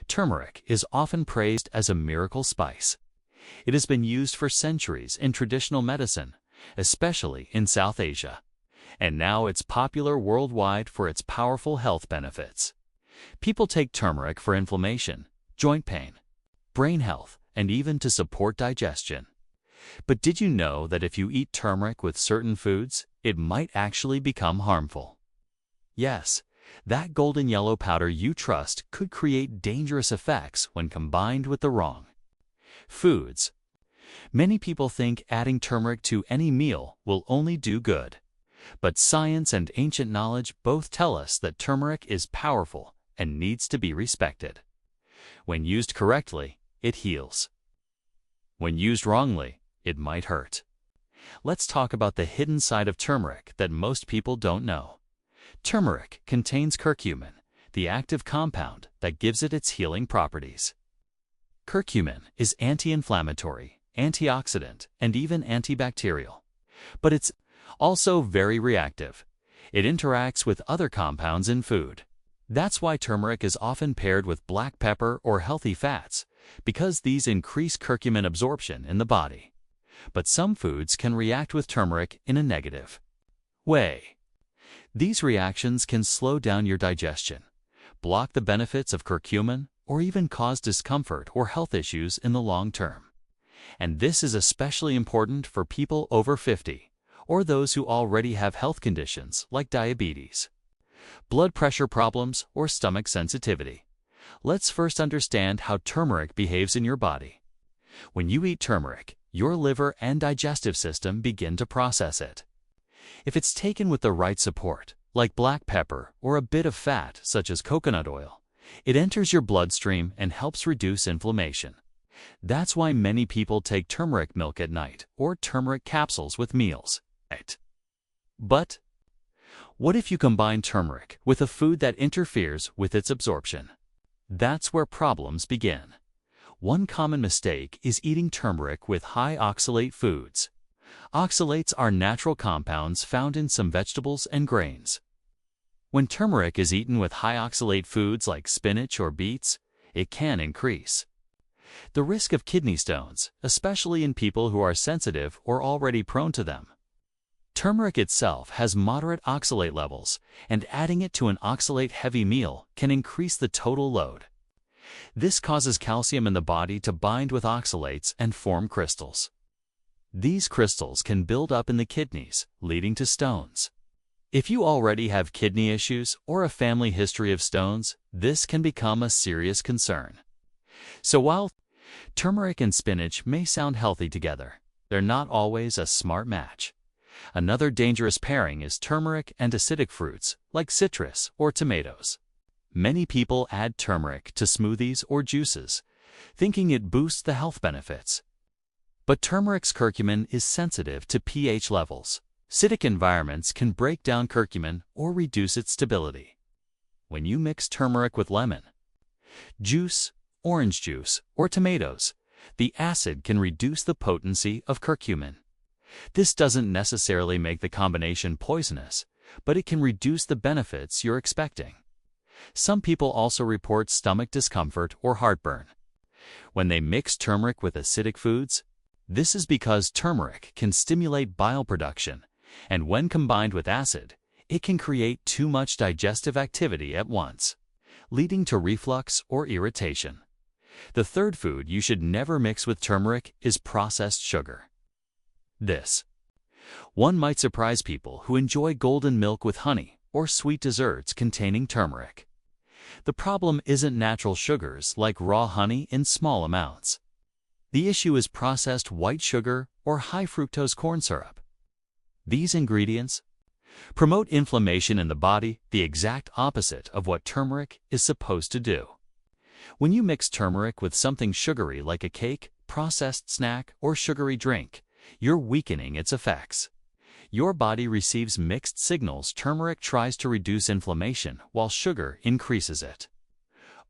Turmeric is often praised as a miracle spice. It has been used for centuries in traditional medicine, especially in South Asia, and now it's popular worldwide for its powerful health benefits. People take turmeric for inflammation, joint pain, brain health, and even to support digestion. But did you know that if you eat turmeric with certain foods, it might actually become harmful? Yes, that golden yellow powder you trust could create dangerous effects when combined with the wrong foods. Many people think adding turmeric to any meal will only do good. But science and ancient knowledge both tell us that turmeric is powerful and needs to be respected. When used correctly, it heals. When used wrongly, it might hurt. Let's talk about the hidden side of turmeric that most people don't know. Turmeric contains curcumin, the active compound that gives it its healing properties. Curcumin is anti-inflammatory, antioxidant, and even antibacterial. But it's also very reactive. It interacts with other compounds in food. That's why turmeric is often paired with black pepper or healthy fats, because these increase curcumin absorption in the body. But some foods can react with turmeric in a negative way. These reactions can slow down your digestion, block the benefits of curcumin, or even cause discomfort or health issues in the long term. And this is especially important for people over 50, or those who already have health conditions like diabetes, blood pressure problems, or stomach sensitivity. Let's first understand how turmeric behaves in your body. When you eat turmeric, your liver and digestive system begin to process it. If it's taken with the right support, like black pepper or a bit of fat such as coconut oil, it enters your bloodstream and helps reduce inflammation. That's why many people take turmeric milk at night or turmeric capsules with meals. But what if you combine turmeric with a food that interferes with its absorption? That's where problems begin. One common mistake is eating turmeric with high oxalate foods. Oxalates are natural compounds found in some vegetables and grains. When turmeric is eaten with high oxalate foods like spinach or beets, it can increase the risk of kidney stones, especially in people who are sensitive or already prone to them. Turmeric itself has moderate oxalate levels, and adding it to an oxalate-heavy meal can increase the total load. This causes calcium in the body to bind with oxalates and form crystals. These crystals can build up in the kidneys, leading to stones. If you already have kidney issues or a family history of stones, this can become a serious concern. So while turmeric and spinach may sound healthy together, they're not always a smart match. Another dangerous pairing is turmeric and acidic fruits like citrus or tomatoes. Many people add turmeric to smoothies or juices, thinking it boosts the health benefits. But turmeric's curcumin is sensitive to pH levels. Acidic environments can break down curcumin or reduce its stability. When you mix turmeric with lemon juice, orange juice, or tomatoes, the acid can reduce the potency of curcumin. This doesn't necessarily make the combination poisonous, but it can reduce the benefits you're expecting. Some people also report stomach discomfort or heartburn when they mix turmeric with acidic foods. This is because turmeric can stimulate bile production, and when combined with acid, it can create too much digestive activity at once, leading to reflux or irritation. The third food you should never mix with turmeric is processed sugar. This one might surprise people who enjoy golden milk with honey or sweet desserts containing turmeric. The problem isn't natural sugars like raw honey in small amounts. The issue is processed white sugar or high fructose corn syrup. These ingredients promote inflammation in the body, the exact opposite of what turmeric is supposed to do. When you mix turmeric with something sugary like a cake, processed snack, or sugary drink, you're weakening its effects. Your body receives mixed signals. Turmeric tries to reduce inflammation while sugar increases it.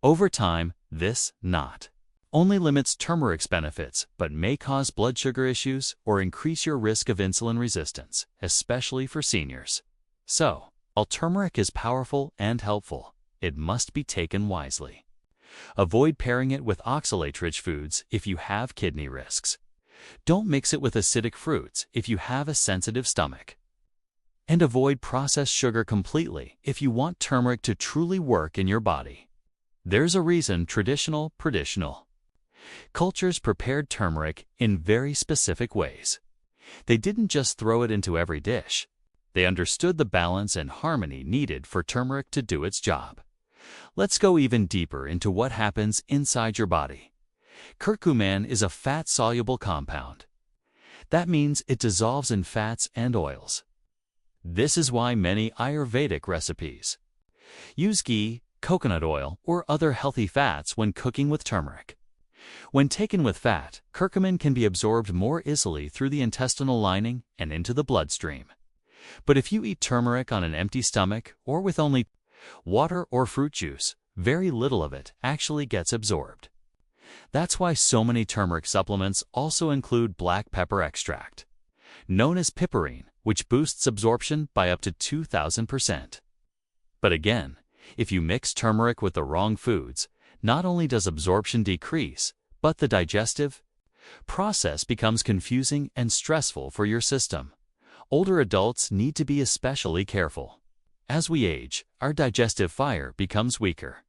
Over time, this not only limits turmeric's benefits, but may cause blood sugar issues or increase your risk of insulin resistance, especially for seniors. So, while turmeric is powerful and helpful, it must be taken wisely. Avoid pairing it with oxalate-rich foods if you have kidney risks. Don't mix it with acidic fruits if you have a sensitive stomach. And avoid processed sugar completely if you want turmeric to truly work in your body. There's a reason traditional cultures prepared turmeric in very specific ways. They didn't just throw it into every dish. They understood the balance and harmony needed for turmeric to do its job. Let's go even deeper into what happens inside your body. Curcumin is a fat-soluble compound. That means it dissolves in fats and oils. This is why many Ayurvedic recipes use ghee, coconut oil, or other healthy fats when cooking with turmeric. When taken with fat, curcumin can be absorbed more easily through the intestinal lining and into the bloodstream. But if you eat turmeric on an empty stomach or with only water or fruit juice, very little of it actually gets absorbed. That's why so many turmeric supplements also include black pepper extract, known as piperine, which boosts absorption by up to 2,000%. But again, if you mix turmeric with the wrong foods, not only does absorption decrease, but the digestive process becomes confusing and stressful for your system. Older adults need to be especially careful. As we age, our digestive fire becomes weaker.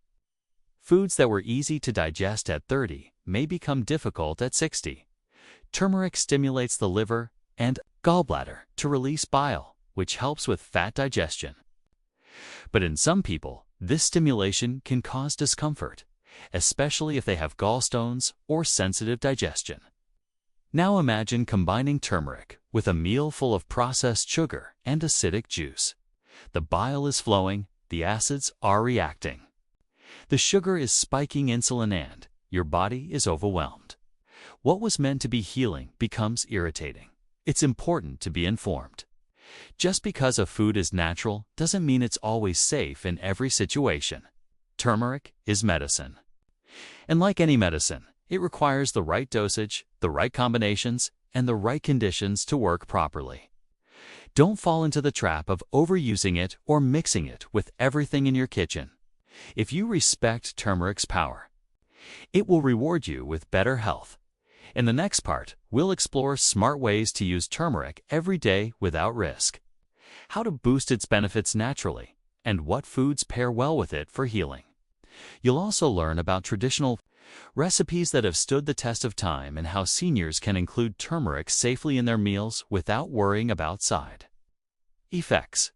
Foods that were easy to digest at 30 may become difficult at 60. Turmeric stimulates the liver and gallbladder to release bile, which helps with fat digestion. But in some people, this stimulation can cause discomfort, especially if they have gallstones or sensitive digestion. Now imagine combining turmeric with a meal full of processed sugar and acidic juice. The bile is flowing, the acids are reacting. The sugar is spiking insulin and your body is overwhelmed. What was meant to be healing becomes irritating. It's important to be informed. Just because a food is natural doesn't mean it's always safe in every situation. Turmeric is medicine. And like any medicine, it requires the right dosage, the right combinations, and the right conditions to work properly. Don't fall into the trap of overusing it or mixing it with everything in your kitchen. If you respect turmeric's power, it will reward you with better health. In the next part, we'll explore smart ways to use turmeric every day without risk, how to boost its benefits naturally, and what foods pair well with it for healing. You'll also learn about traditional recipes that have stood the test of time and how seniors can include turmeric safely in their meals without worrying about side effects.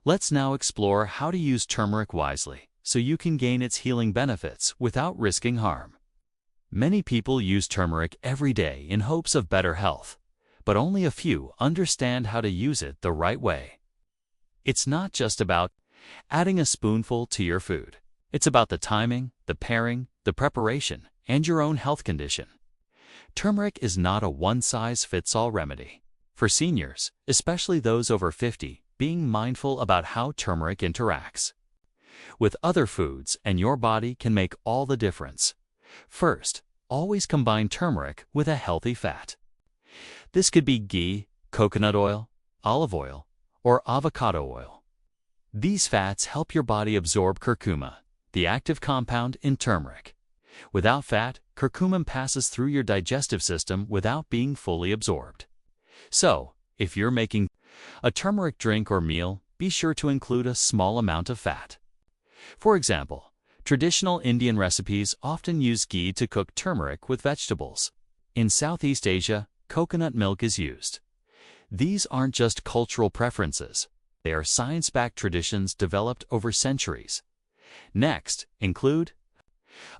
Let's now explore how to use turmeric wisely so you can gain its healing benefits without risking harm. Many people use turmeric every day in hopes of better health, but only a few understand how to use it the right way. It's not just about adding a spoonful to your food. It's about the timing, the pairing, the preparation, and your own health condition. Turmeric is not a one-size-fits-all remedy. For seniors, especially those over 50, being mindful about how turmeric interacts with other foods and your body can make all the difference. First, always combine turmeric with a healthy fat. This could be ghee, coconut oil, olive oil, or avocado oil. These fats help your body absorb curcuma, the active compound in turmeric. Without fat, curcumin passes through your digestive system without being fully absorbed. So, if you're making a turmeric drink or meal, be sure to include a small amount of fat. For example, traditional Indian recipes often use ghee to cook turmeric with vegetables. In Southeast Asia, coconut milk is used. These aren't just cultural preferences. They are science-backed traditions developed over centuries. Next, include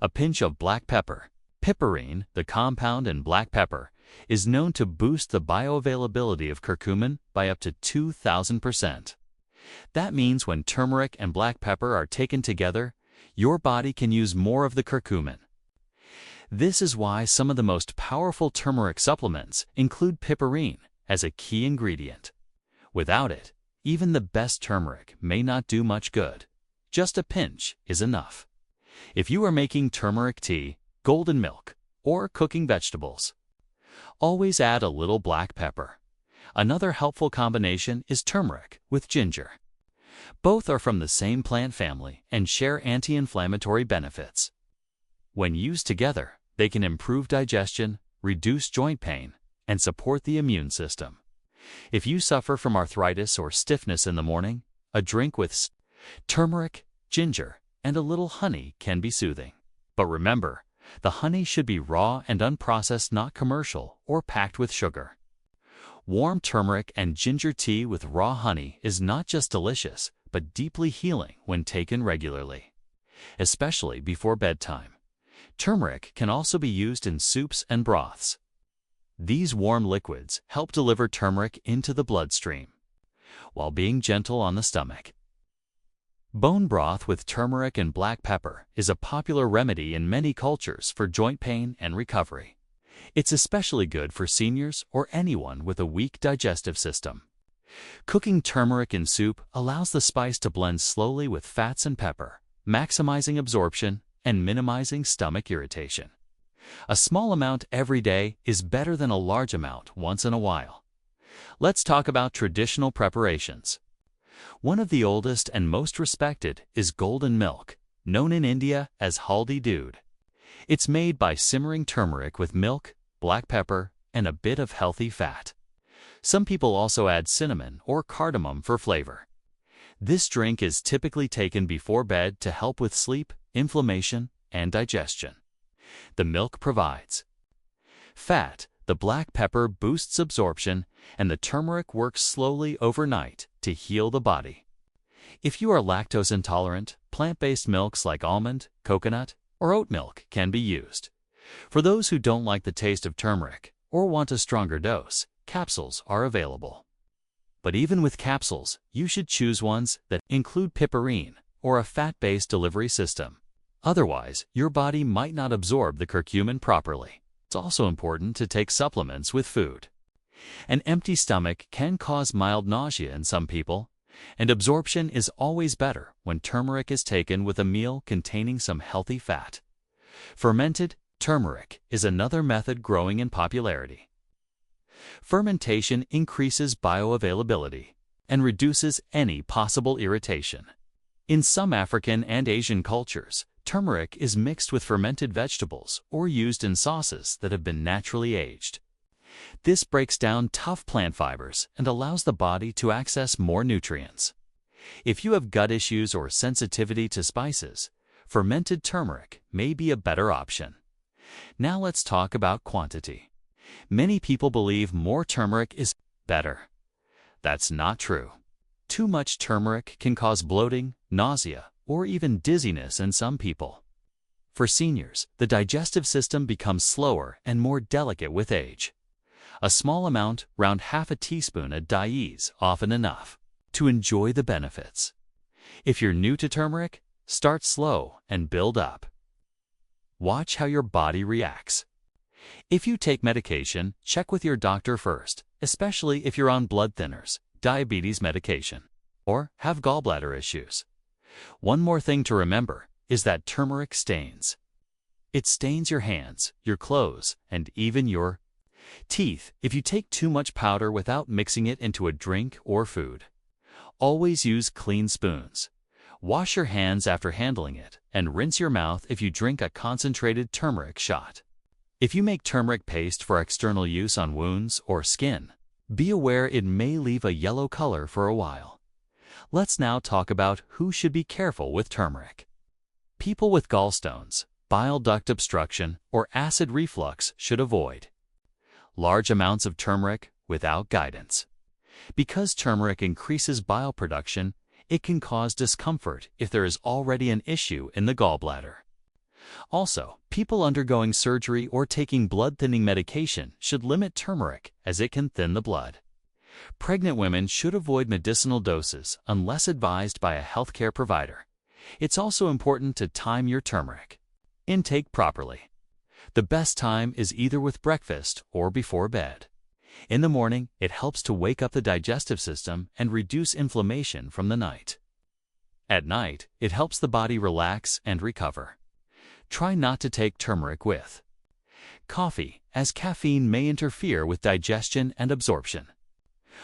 a pinch of black pepper. Piperine, the compound in black pepper, is known to boost the bioavailability of curcumin by up to 2,000%. That means when turmeric and black pepper are taken together, your body can use more of the curcumin. This is why some of the most powerful turmeric supplements include piperine as a key ingredient. Without it, even the best turmeric may not do much good. Just a pinch is enough. If you are making turmeric tea, golden milk, or cooking vegetables, always add a little black pepper. Another helpful combination is turmeric with ginger. Both are from the same plant family and share anti-inflammatory benefits. When used together, they can improve digestion, reduce joint pain, and support the immune system. If you suffer from arthritis or stiffness in the morning, a drink with turmeric, ginger, and a little honey can be soothing. But remember, the honey should be raw and unprocessed, not commercial or packed with sugar. Warm turmeric and ginger tea with raw honey is not just delicious, but deeply healing when taken regularly, especially before bedtime. Turmeric can also be used in soups and broths. These warm liquids help deliver turmeric into the bloodstream, while being gentle on the stomach. Bone broth with turmeric and black pepper is a popular remedy in many cultures for joint pain and recovery. It's especially good for seniors or anyone with a weak digestive system. Cooking turmeric in soup allows the spice to blend slowly with fats and pepper, maximizing absorption and minimizing stomach irritation. A small amount every day is better than a large amount once in a while. Let's talk about traditional preparations. One of the oldest and most respected is golden milk, known in India as haldi doodh. It's made by simmering turmeric with milk, black pepper, and a bit of healthy fat. Some people also add cinnamon or cardamom for flavor. This drink is typically taken before bed to help with sleep, inflammation, and digestion. The milk provides fat, the black pepper boosts absorption, and the turmeric works slowly overnight to heal the body. If you are lactose intolerant, plant-based milks like almond, coconut, or oat milk can be used. For those who don't like the taste of turmeric or want a stronger dose, capsules are available. But even with capsules, you should choose ones that include piperine or a fat-based delivery system. Otherwise, your body might not absorb the curcumin properly. It's also important to take supplements with food. An empty stomach can cause mild nausea in some people, and absorption is always better when turmeric is taken with a meal containing some healthy fat. Fermented turmeric is another method growing in popularity. Fermentation increases bioavailability and reduces any possible irritation. In some African and Asian cultures, turmeric is mixed with fermented vegetables or used in sauces that have been naturally aged. This breaks down tough plant fibers and allows the body to access more nutrients. If you have gut issues or sensitivity to spices, fermented turmeric may be a better option. Now let's talk about quantity. Many people believe more turmeric is better. That's not true. Too much turmeric can cause bloating, nausea, or even dizziness in some people. For seniors, the digestive system becomes slower and more delicate with age. A small amount, around half a teaspoon a day, is often enough to enjoy the benefits. If you're new to turmeric, start slow and build up. Watch how your body reacts. If you take medication, check with your doctor first, especially if you're on blood thinners, diabetes medication, or have gallbladder issues. One more thing to remember is that turmeric stains. It stains your hands, your clothes, and even your teeth if you take too much powder without mixing it into a drink or food. Always use clean spoons. Wash your hands after handling it, and rinse your mouth if you drink a concentrated turmeric shot. If you make turmeric paste for external use on wounds or skin, be aware it may leave a yellow color for a while. Let's now talk about who should be careful with turmeric. People with gallstones, bile duct obstruction, or acid reflux should avoid large amounts of turmeric without guidance. Because turmeric increases bile production, it can cause discomfort if there is already an issue in the gallbladder. Also, people undergoing surgery or taking blood-thinning medication should limit turmeric as it can thin the blood. Pregnant women should avoid medicinal doses unless advised by a healthcare provider. It's also important to time your turmeric intake properly. The best time is either with breakfast or before bed. In the morning, it helps to wake up the digestive system and reduce inflammation from the night. At night, it helps the body relax and recover. Try not to take turmeric with coffee, as caffeine may interfere with digestion and absorption.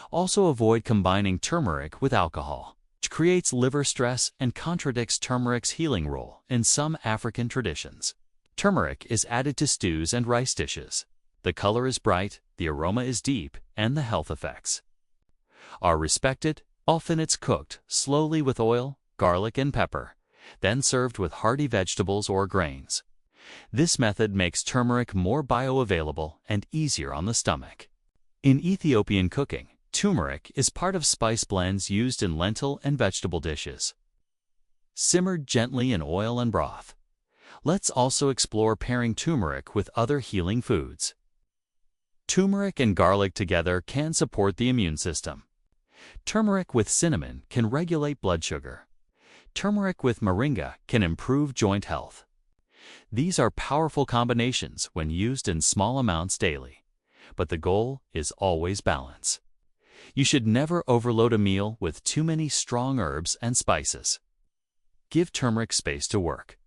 Also avoid combining turmeric with alcohol. which creates liver stress and contradicts turmeric's healing role in some African traditions. Turmeric is added to stews and rice dishes. The color is bright, the aroma is deep, and the health effects are respected. Often it's cooked slowly with oil, garlic, and pepper, then served with hearty vegetables or grains. This method makes turmeric more bioavailable and easier on the stomach. In Ethiopian cooking, turmeric is part of spice blends used in lentil and vegetable dishes, simmered gently in oil and broth. Let's also explore pairing turmeric with other healing foods. Turmeric and garlic together can support the immune system. Turmeric with cinnamon can regulate blood sugar. Turmeric with moringa can improve joint health. These are powerful combinations when used in small amounts daily, but the goal is always balance. You should never overload a meal with too many strong herbs and spices. Give turmeric space to work.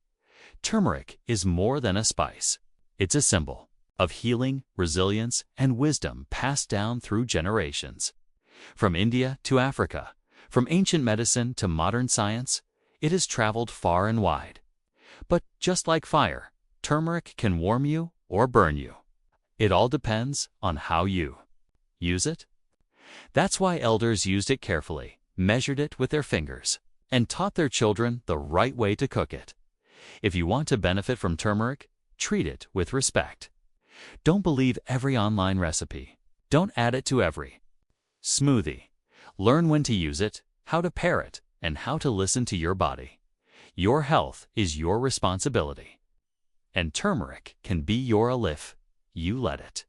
Turmeric is more than a spice. It's a symbol of healing, resilience, and wisdom passed down through generations. From India to Africa, from ancient medicine to modern science, it has traveled far and wide. But just like fire, turmeric can warm you or burn you. It all depends on how you use it. That's why elders used it carefully, measured it with their fingers, and taught their children the right way to cook it. If you want to benefit from turmeric, treat it with respect. Don't believe every online recipe. Don't add it to every smoothie. Learn when to use it, how to pair it, and how to listen to your body. Your health is your responsibility, and turmeric can be your if you let it.